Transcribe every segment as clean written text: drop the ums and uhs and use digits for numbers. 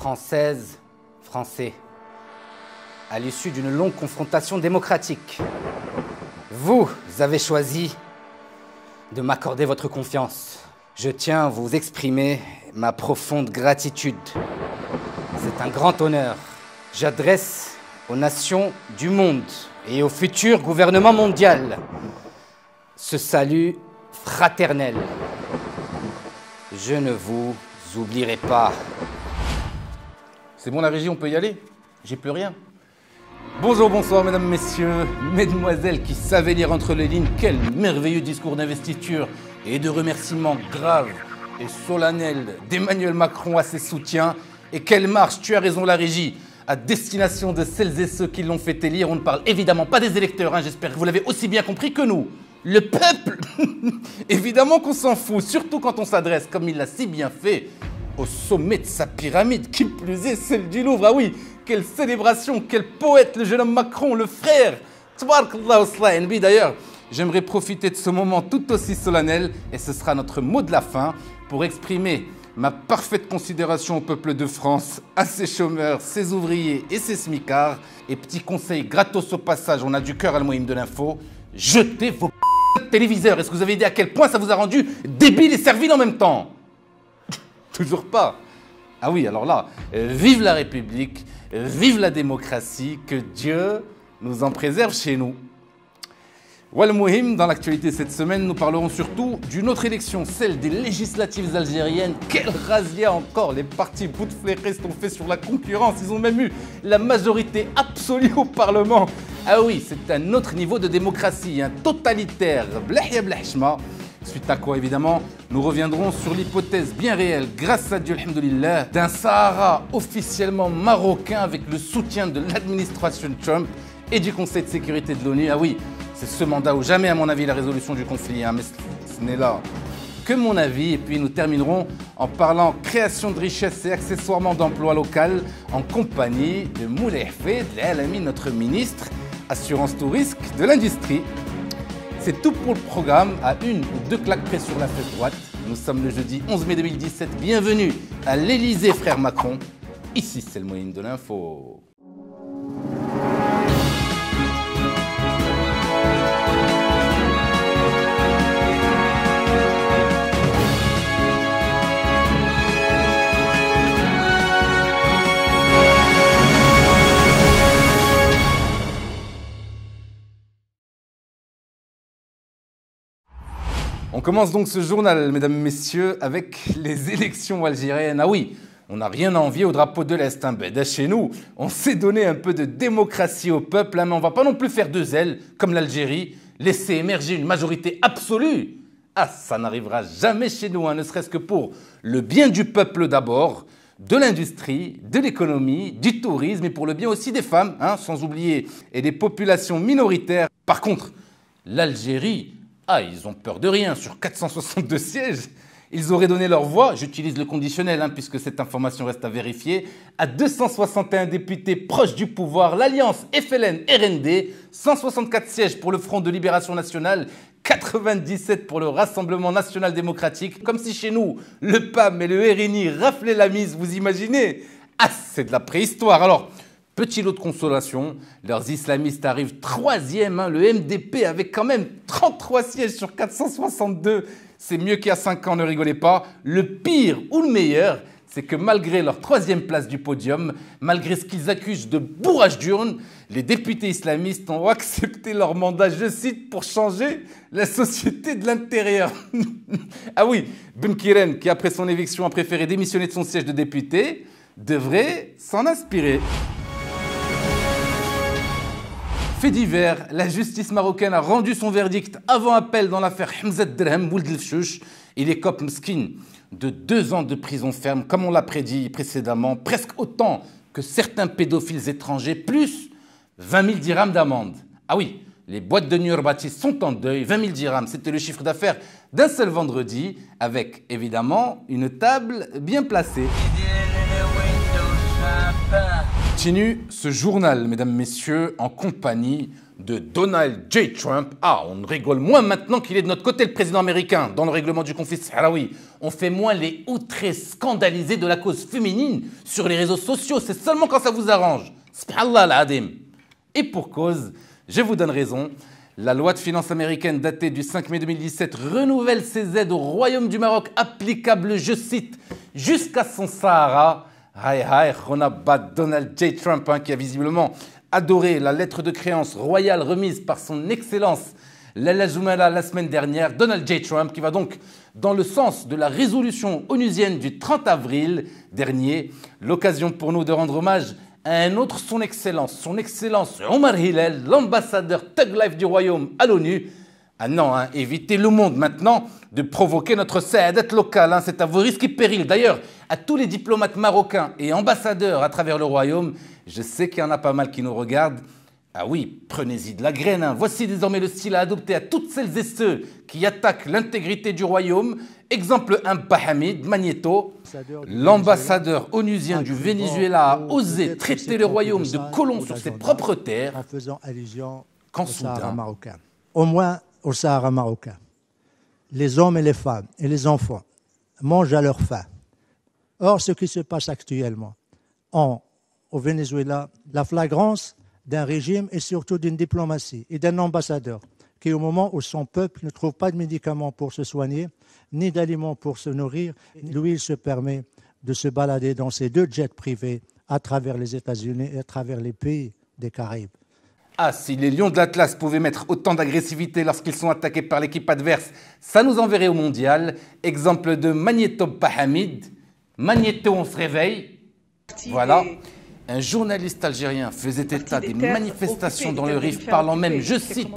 Françaises, Français, à l'issue d'une longue confrontation démocratique, vous avez choisi de m'accorder votre confiance. Je tiens à vous exprimer ma profonde gratitude. C'est un grand honneur. J'adresse aux nations du monde et au futur gouvernement mondial ce salut fraternel. Je ne vous oublierai pas. C'est bon la régie, on peut y aller? J'ai plus rien. Bonjour, bonsoir mesdames, messieurs, mesdemoiselles qui savaient lire entre les lignes. Quel merveilleux discours d'investiture et de remerciements graves et solennels d'Emmanuel Macron à ses soutiens. Et quelle marche, tu as raison la régie, à destination de celles et ceux qui l'ont fait élire. On ne parle évidemment pas des électeurs, hein, j'espère que vous l'avez aussi bien compris que nous. Le peuple. Évidemment qu'on s'en fout, surtout quand on s'adresse, comme il l'a si bien fait, au sommet de sa pyramide, qui plus est celle du Louvre. Ah oui, quelle célébration, quel poète, le jeune homme Macron, le frère. D'ailleurs, j'aimerais profiter de ce moment tout aussi solennel, et ce sera notre mot de la fin, pour exprimer ma parfaite considération au peuple de France, à ses chômeurs, ses ouvriers et ses smicards. Et petit conseil gratos au passage, on a du cœur à le moyen de l'info, jetez vos téléviseurs. Est-ce que vous avez idée à quel point ça vous a rendu débile et servile en même temps? Toujours pas. Ah oui, alors là, vive la République, vive la démocratie, que Dieu nous en préserve chez nous. Walmouhim, dans l'actualité cette semaine, nous parlerons surtout d'une autre élection, celle des législatives algériennes. Quel razzia encore, les partis bouteflika ont fait sur la concurrence. Ils ont même eu la majorité absolue au Parlement. Ah oui, c'est un autre niveau de démocratie, un totalitaire. Blahia blahchma. Suite à quoi, évidemment, nous reviendrons sur l'hypothèse bien réelle, grâce à Dieu, alhamdoulilah, d'un Sahara officiellement marocain avec le soutien de l'administration Trump et du Conseil de sécurité de l'ONU. Ah oui, c'est ce mandat où jamais, à mon avis, la résolution du conflit, hein, mais ce n'est là que mon avis. Et puis nous terminerons en parlant création de richesses et accessoirement d'emplois locaux en compagnie de Moulay Hafid Alami, notre ministre, assurance tout risque de l'industrie. C'est tout pour le programme, à une ou deux claques près sur la fesse droite. Nous sommes le jeudi 11 mai 2017. Bienvenue à l'Elysée, frère Macron. Ici, c'est le moyen de l'info. On commence donc ce journal, mesdames, messieurs, avec les élections algériennes. Ah oui, on n'a rien à envier au drapeau de l'Est. Hein. Ben, chez nous, on s'est donné un peu de démocratie au peuple, hein, mais on ne va pas non plus faire deux ailes, comme l'Algérie, laisser émerger une majorité absolue. Ah, ça n'arrivera jamais chez nous, hein, ne serait-ce que pour le bien du peuple d'abord, de l'industrie, de l'économie, du tourisme, et pour le bien aussi des femmes, hein, sans oublier, et des populations minoritaires. Par contre, l'Algérie... Ah, ils ont peur de rien. Sur 462 sièges, ils auraient donné leur voix, j'utilise le conditionnel hein, puisque cette information reste à vérifier, à 261 députés proches du pouvoir, l'alliance FLN-RND, 164 sièges pour le Front de Libération Nationale, 97 pour le Rassemblement National Démocratique. Comme si chez nous, le PAM et le RNI raflaient la mise, vous imaginez? Ah, c'est de la préhistoire. Alors, petit lot de consolation, leurs islamistes arrivent troisième, hein, le MDP avec quand même 33 sièges sur 462. C'est mieux qu'il y a 5 ans, ne rigolez pas. Le pire ou le meilleur, c'est que malgré leur troisième place du podium, malgré ce qu'ils accusent de bourrage d'urne, les députés islamistes ont accepté leur mandat, je cite, pour changer la société de l'intérieur. Ah oui, Benkiren, qui après son éviction a préféré démissionner de son siège de député, devrait s'en inspirer. Fait divers, la justice marocaine a rendu son verdict avant appel dans l'affaire Hamza Drhem Ould El Fchouch. Il écope Mskin de 2 ans de prison ferme, comme on l'a prédit précédemment, presque autant que certains pédophiles étrangers, plus 20 000 dirhams d'amende. Ah oui, les boîtes de nuit Baptiste sont en deuil, 20 000 dirhams, c'était le chiffre d'affaires d'un seul vendredi, avec évidemment une table bien placée. Continue ce journal, mesdames, messieurs, en compagnie de Donald J. Trump. Ah, on rigole moins maintenant qu'il est de notre côté, le président américain, dans le règlement du conflit sahraoui. On fait moins les outrés scandalisés de la cause féminine sur les réseaux sociaux. C'est seulement quand ça vous arrange. Subhanallah al-Adim. Et pour cause, je vous donne raison. La loi de finances américaine datée du 5 mai 2017 renouvelle ses aides au Royaume du Maroc applicables, je cite, jusqu'à son Sahara. On a Donald J. Trump qui a visiblement adoré la lettre de créance royale remise par son Excellence Lala Joumala la semaine dernière. Donald J. Trump qui va donc dans le sens de la résolution onusienne du 30 avril dernier. L'occasion pour nous de rendre hommage à un autre son Excellence Omar Hillel, l'ambassadeur Thug Life du Royaume à l'ONU. Ah non, évitez le monde maintenant de provoquer notre saadat locale, c'est à vos risques et périls. D'ailleurs, à tous les diplomates marocains et ambassadeurs à travers le Royaume, je sais qu'il y en a pas mal qui nous regardent. Ah oui, prenez-y de la graine. Voici désormais le style à adopter à toutes celles et ceux qui attaquent l'intégrité du Royaume. Exemple 1, Bahamid Magneto, l'ambassadeur onusien du Venezuela a osé traiter le Royaume de colon sur ses propres terres en faisant allusion quand au Sahara soudain, marocain. Au moins au Sahara marocain, les hommes et les femmes et les enfants mangent à leur faim. Or, ce qui se passe actuellement au Venezuela, la flagrance d'un régime et surtout d'une diplomatie et d'un ambassadeur qui, au moment où son peuple ne trouve pas de médicaments pour se soigner, ni d'aliments pour se nourrir, lui, il se permet de se balader dans ses 2 jets privés à travers les États-Unis et à travers les pays des Caraïbes. Ah, si les Lions de l'Atlas pouvaient mettre autant d'agressivité lorsqu'ils sont attaqués par l'équipe adverse, ça nous enverrait au mondial. Exemple de Magneto Bahamid. Magneto, on se réveille. Voilà. Un journaliste algérien faisait état des manifestations dans le Rif, parlant même, je cite,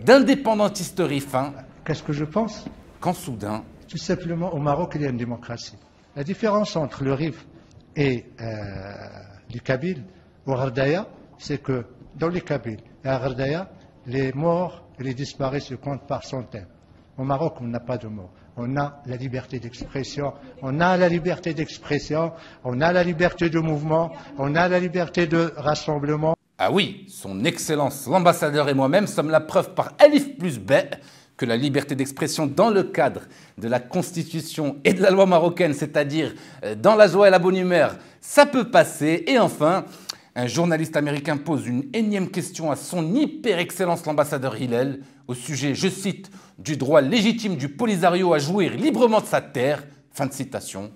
d'indépendantistes rifins. Qu'est-ce que je pense? Quand soudain, Tout simplement, au Maroc, il y a une démocratie. La différence entre le Rif et les Kabyles, au Ghardaya, c'est que dans les Kabyles et à Ghardaya, les morts et les disparus se comptent par centaines. Au Maroc, on n'a pas de morts. On a la liberté d'expression, on a la liberté d'expression, on a la liberté de mouvement, on a la liberté de rassemblement. ah oui, son Excellence, l'ambassadeur et moi-même sommes la preuve par alif plus b que la liberté d'expression dans le cadre de la Constitution et de la loi marocaine, c'est-à-dire dans la joie et la bonne humeur, ça peut passer. Et enfin, un journaliste américain pose une énième question à son hyper-excellence l'ambassadeur Hillel au sujet, je cite, du droit légitime du Polisario à jouir librement de sa terre. Fin de citation.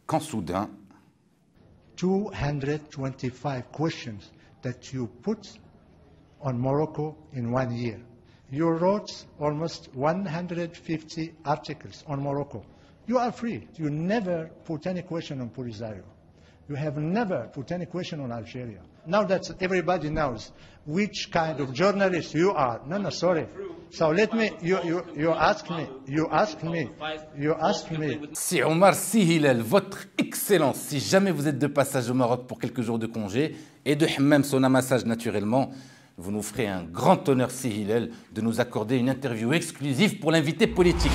Quand soudain, 225 questions that you put on Morocco in 1 year. You wrote almost 150 articles on Morocco. You are free. You never put any question on Polisario. You have never put any question on Algeria. Now that everybody knows which kind of journalist you are. No, sorry. So let me, you ask me. Si Omar Sy Hillel, votre Excellence, si jamais vous êtes de passage au Maroc pour quelques jours de congé et de Hammam Sona Massage naturellement, vous nous ferez un grand honneur, Sy Hillel, de nous accorder une interview exclusive pour l'invité politique.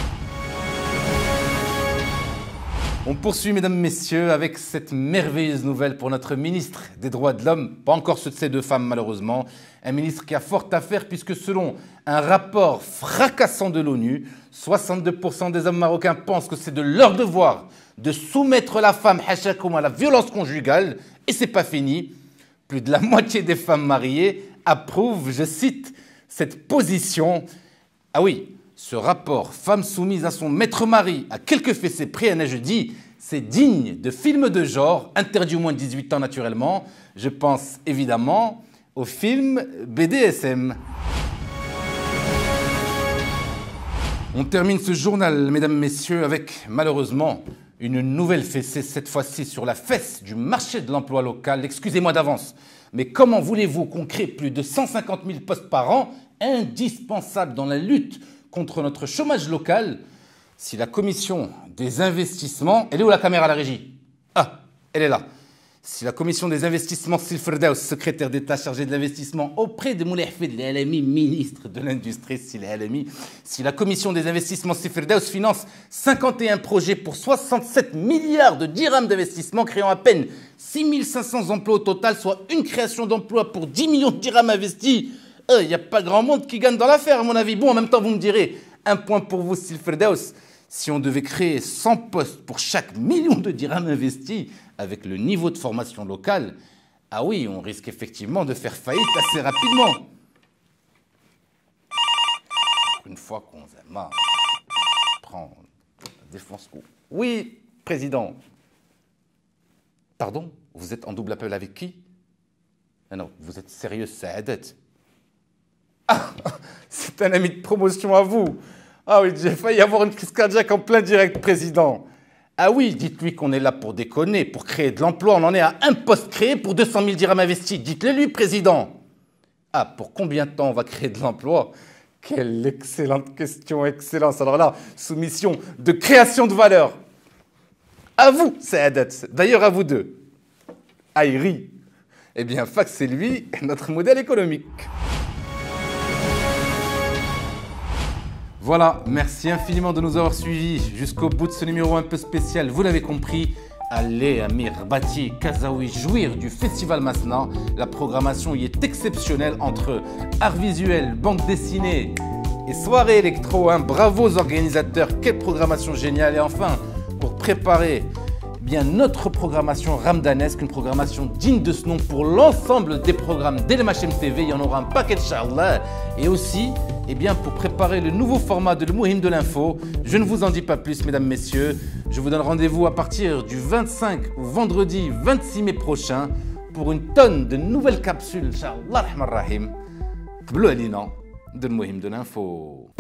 On poursuit, mesdames, messieurs, avec cette merveilleuse nouvelle pour notre ministre des Droits de l'Homme, pas encore ceux de ces 2 femmes malheureusement, un ministre qui a fort à faire puisque selon un rapport fracassant de l'ONU, 62% des hommes marocains pensent que c'est de leur devoir de soumettre la femme hachakoum à la violence conjugale, et c'est pas fini. Plus de la moitié des femmes mariées approuvent, je cite, cette position. Ah oui, ce rapport, femme soumise à son maître mari, à quelques fessées près, je dis, c'est digne de film de genre, interdit au moins de 18 ans naturellement. Je pense évidemment au film BDSM. On termine ce journal, mesdames, messieurs, avec malheureusement une nouvelle fessée, cette fois-ci sur la fesse du marché de l'emploi local. Excusez-moi d'avance, mais comment voulez-vous qu'on crée plus de 150 000 postes par an, indispensables dans la lutte contre notre chômage local, si la commission des investissements... Elle est où la caméra à la régie? Ah, elle est là. Si la commission des investissements Ssil Firdaous, secrétaire d'État chargé de l'investissement auprès de Moulay Hafid El Alami, ministre de l'Industrie Ssil Alami, si la commission des investissements Ssil Firdaous finance 51 projets pour 67 milliards de dirhams d'investissement, créant à peine 6500 emplois au total, soit une création d'emplois pour 10 millions de dirhams investis, il n'y a pas grand monde qui gagne dans l'affaire, à mon avis. Bon, en même temps, vous me direz, un point pour vous, Ssil Firdaous. Si on devait créer 100 postes pour chaque million de dirhams investis, avec le niveau de formation locale, ah oui, on risque effectivement de faire faillite assez rapidement. Une fois qu'on a marre, prend la défense. Oui, président. Pardon, vous êtes en double appel avec qui? Ah non, vous êtes sérieux, Saadet? Ah, c'est un ami de promotion à vous. Ah oui, j'ai failli avoir une crise cardiaque en plein direct, président. Ah oui, dites-lui qu'on est là pour déconner, pour créer de l'emploi. On en est à un poste créé pour 200 000 dirhams investis. Dites-le lui, président. Ah, pour combien de temps on va créer de l'emploi? Quelle excellente question, excellence. Alors là, soumission de création de valeur. À vous, Saadet. D'ailleurs, à vous deux. Ah, il rit. Eh bien, Fax, c'est lui, notre modèle économique. Voilà, merci infiniment de nous avoir suivis jusqu'au bout de ce numéro un peu spécial. Vous l'avez compris, allez à Mirbati, Kazaoui, jouir du Festival Masna. La programmation y est exceptionnelle entre art visuel, bande dessinée et soirée électro. Bravo aux organisateurs, quelle programmation géniale. Et enfin, pour préparer bien notre programmation ramdanesque, une programmation digne de ce nom pour l'ensemble des programmes d'Elmachem TV, il y en aura un paquet de Inch'Allah. Et aussi, eh bien, pour préparer le nouveau format de l'Mouhim de l'info, je ne vous en dis pas plus, mesdames, messieurs. Je vous donne rendez-vous à partir du 25 ou vendredi 26 mai prochain pour une tonne de nouvelles capsules, Inch'Allah Rahman Rahim, Bleu Alina, de l'Mouhim de l'info.